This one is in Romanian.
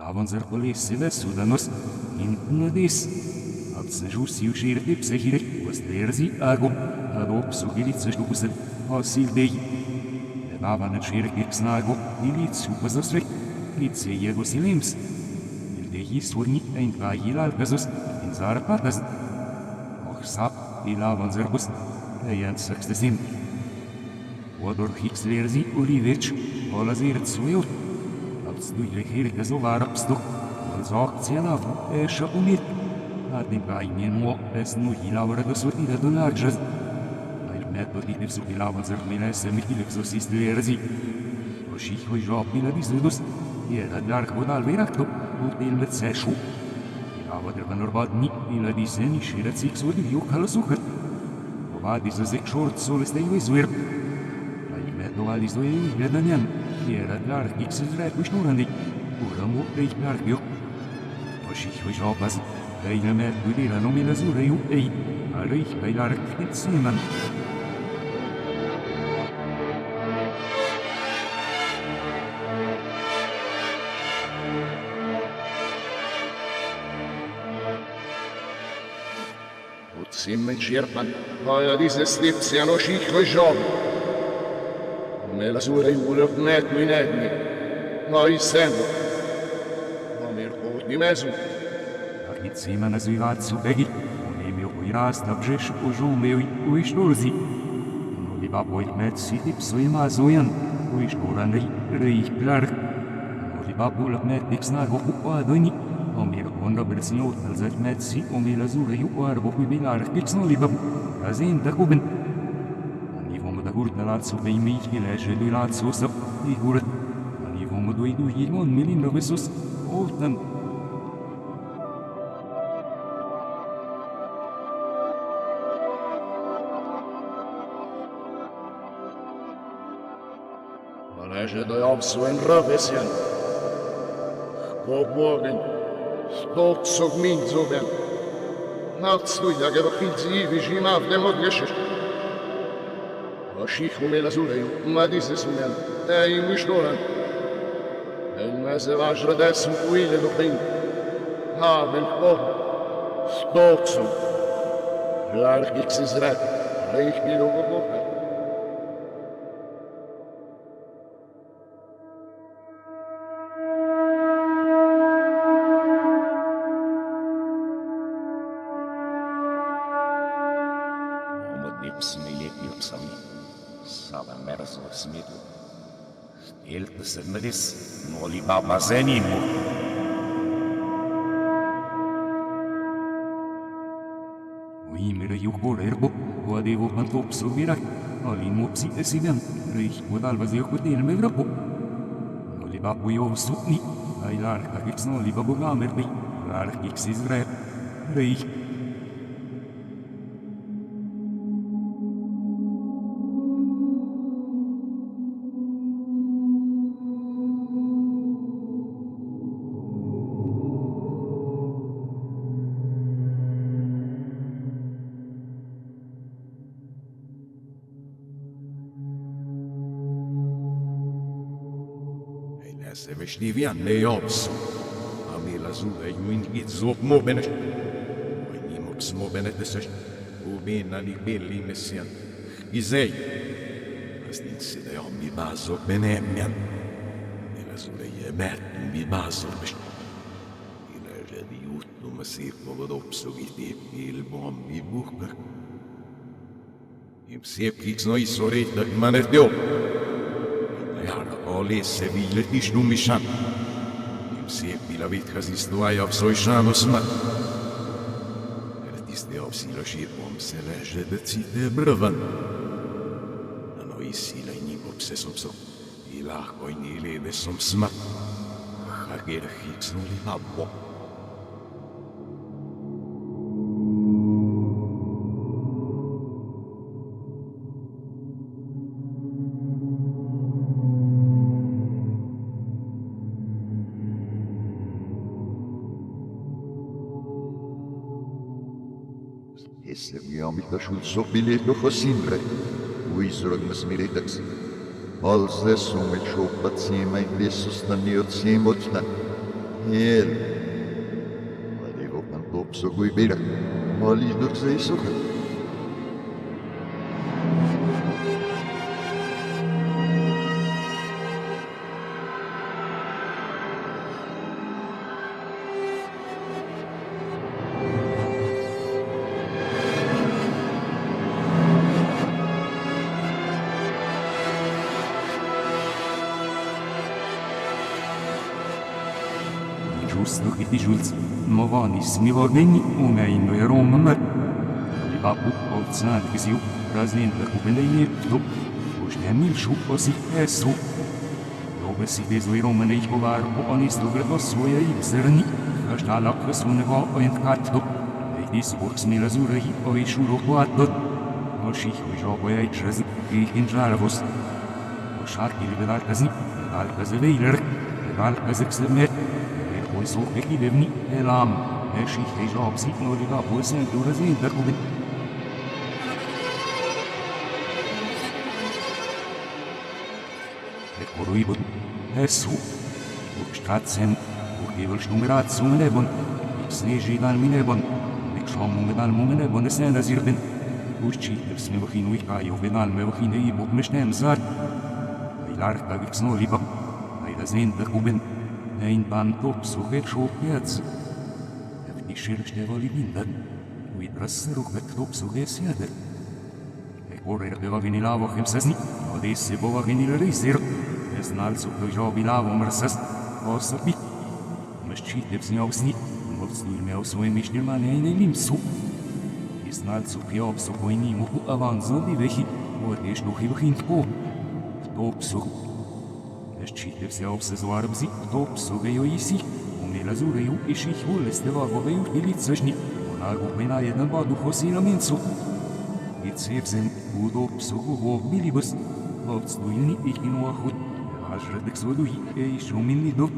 Lavanzer polissile sudanos intnadis. Absnejus iushir ipsehire, was ago, adop sugilitsa stupusel, asil dei. Levavan et shirk ipsnago, ilits upasosre, litse jego silims. Il dehis urni ein vahil alpesus, in zarapatas. Och sap, ilavanzer bus, eient sextesim. Odor hixlerzi ulivich, olazir tsuiut. Absnuile hirkas ovarapstuk, olzak cielav, esha umit. Adin vainen mo, esnu hilavra dosutida donarjas. Metodi nefsu ilavanzer milese mikilexosistlerzi. Oshich job milabisudus, Jeda dark bodal viraktu, il metseshu. Ilavader vanorvadni, iladiseni shiratsik sudi yukalasukhat. Ovadis zek short solestei vizwir. Metovadis do gledanian, Jeda dark xizret vishnurandi. Uramu reich narkio. Oshich jobbas, Reina met budira nominazure ju ei, Reich beilark etsiman. Simme cerpan, aia disestipsiano scicco job. Me la sua riulot netmi netmi, ma isendo. Ma mir pot di mesu. Argitsima na zuivatsu begi, unemio uiras na brzesz użumeu uiszturzi. No liba boit met sitip suima zujan, uiszturandri reich klark. No liba bulak met dixnago uadoni. Omir onda bersiot alzat metsi omila zure yuarbo bilar kitsno libab azin takuben ani vom da gurt nalatsu beimi hilage dulatsu sap igurat ani vom do idu yilmon milin robesus otan Alege do obsuen ravesian Bogen Stolz og min zogen. Natsluja geva khilzi vijimav demodgesh. Ashikh mela zulay, ma disesmen. Ay mishdoran. El mazvaj radas muile doqin. Ha ben khod. Stolz. Larg xizrat. Reich bilogo. Smitu. Stiltă se măris, nu liba bazenimu. Uimere yuhor erbo, oadevo pantop subirak, alin mopsi esigan, reich modalvas yokutin megrapo. No liba bujov sutni, ailar kakix no liba bogamerbi, lar kix izre, reich. Se vestivian le ops. A la zura in it zop mobenet. Ni mox mobenet de sech. Ubin ali belli messian. Izei. Astin se de mi bazo benemian. La zura ye met mi bazo bish. Ila jadi utlu masif mogodop sugiti il bom mi buka. Im sep kiks no isorit da manet dio. Oli se vilet nici nu mișan. Im siepi la vitca si stuaia v soișanu smat. Ertis de obsilo și om se lege de țite brăvan. A noi si la ini obse somso. Ila coi nile de som smat. Hager hix nu li habbo. Essegiam itashul sobileto fosimbre, uisrog masmiretaks. Als desum et shopatsima in bessus naniot siemotna, El. Valevok ng topso ko'y birak. Malidot sa isukat. Giusto che ti giulzi, ma vanis mi vorgeni, una in noi Roma mar. Li babu, olzad che si u, raznin da kubelejne ptu, už nemil šu osi esu. Dobe si vezli Roma ne ihkovar, o oni strugredo svoje i zrni, až dala kresunego o entkatto. Ejdi sport smila zurehi o i šuro huatto. O ših ujo o jaj črezi, i inžaravos. O šar ili vedalkazni, vedalkaze vejler, vedalkaze ksemet. Und so weggelebni elam, Schicht ich ob sieht nur die Bussen oder sehen da oben. Koribun, Esu, Stratzen, Urgebel Stumrat zum Leben, ich sehe dann Minebon, ich schau mir dann Minebon, es sind das ihr bin. Uschi, das mir noch in Wika, wenn all mir noch in die Buch mich nehmen sagt. Ich lerne da gibt's nur lieber, weil da sehen da oben. Ein Bandop so geht schon jetzt. Die Schirchte wohl hindern. Wie Brasser auch mit Top so geht ja. Ich vorher der wenn ich lavo im Sesni, und diese Boga wenn ich reisier. Es nal so Job in lavo Marsas. Was bi? Mas cheat es nicht aus nicht. Muss nur mehr aus so ein mich mal in den Limso. Es nal so Job so ein nie mu avanzo wie welche, wo ich noch hier hinko. Top so Щите все обсезуарбзи, топ сугею иси, умела зурею и шихуле стеваговею и лицежни, она губена една баду хосина минцу. И цепзен удоп сугуго билибус, ловцлуильни и кинуахут, ажредек сводуи и шуминни доп.